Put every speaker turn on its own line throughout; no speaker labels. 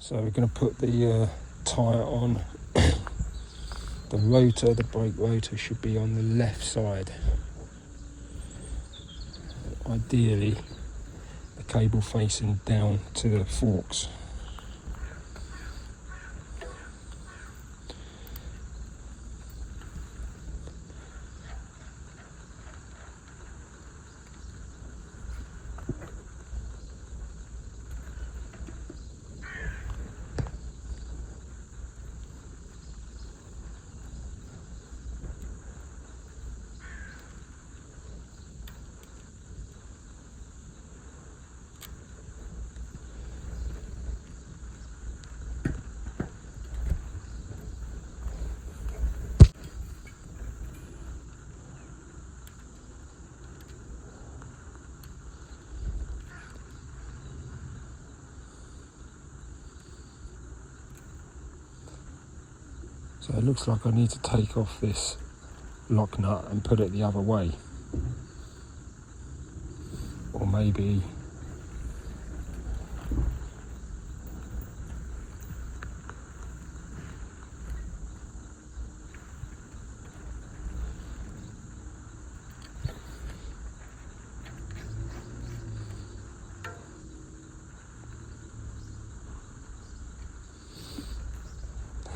So we're going to put the tyre on. The rotor, the brake rotor, should be on the left side. Ideally, the cable facing down to the forks. So it looks like I need to take off this lock nut and put it the other way. Or maybe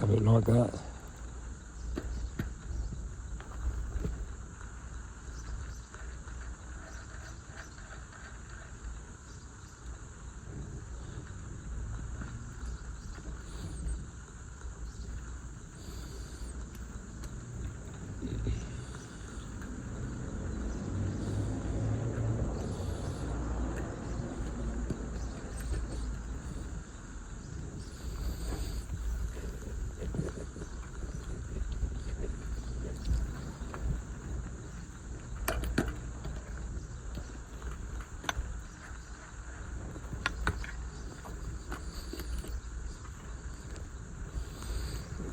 have it like that.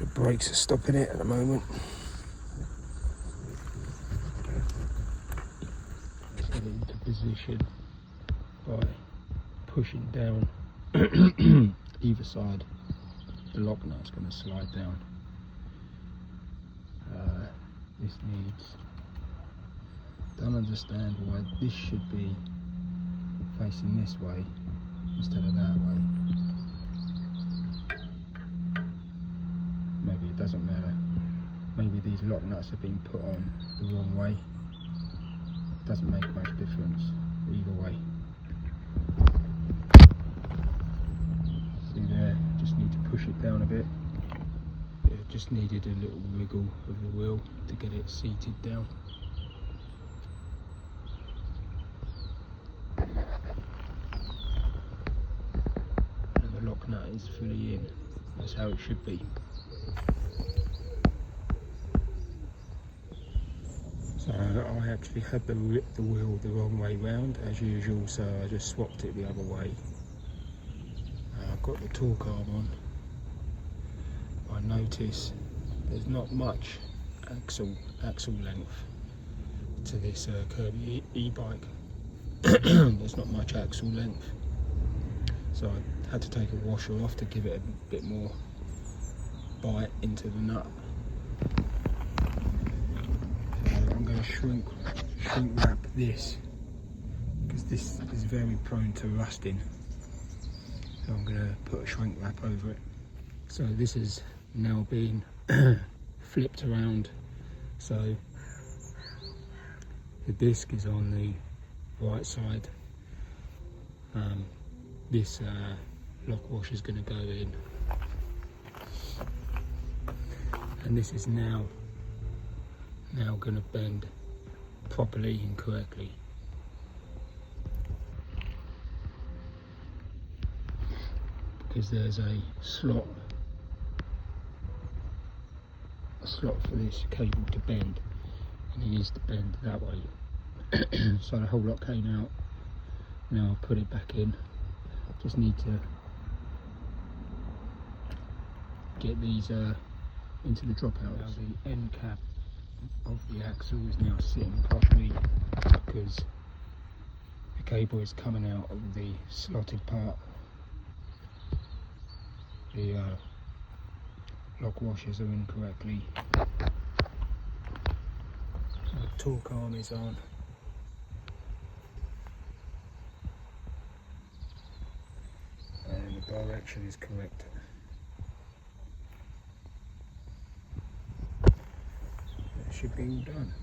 The brakes are stopping it at the moment. Get it into position by pushing down either side. The lock nut's going to slide down. This needs, don't understand why this should be facing this way instead of that way. Maybe it doesn't matter. Maybe these lock nuts have been put on the wrong way. It doesn't make much difference either way. See there, just need to push it down a bit. It just needed a little wiggle of the wheel to get it seated down. And the lock nut is fully in. That's how it should be. So I actually had the wheel the wrong way round as usual, so I just swapped it the other way. I've got the torque arm on. I notice there's not much axle length to this Kirbebike e-bike. There's not much axle length, so I had to take a washer off to give it a bit more bite into the nut. So I'm going to shrink wrap this because this is very prone to rusting. So I'm going to put a shrink wrap over it. So this is now being flipped around, so the disc is on the right side. This lock washer is going to go in, and this is now going to bend properly and correctly. Because there's a slot for this cable to bend, and it needs to bend that way. So the whole lot came out. Now I'll put it back in. Just need to get these into the dropout. Now the end cap of the axle is now sitting properly because the cable is coming out of the slotted part. the lock washers are in correctly. The torque arm is on. And the direction is correct. That should be all done.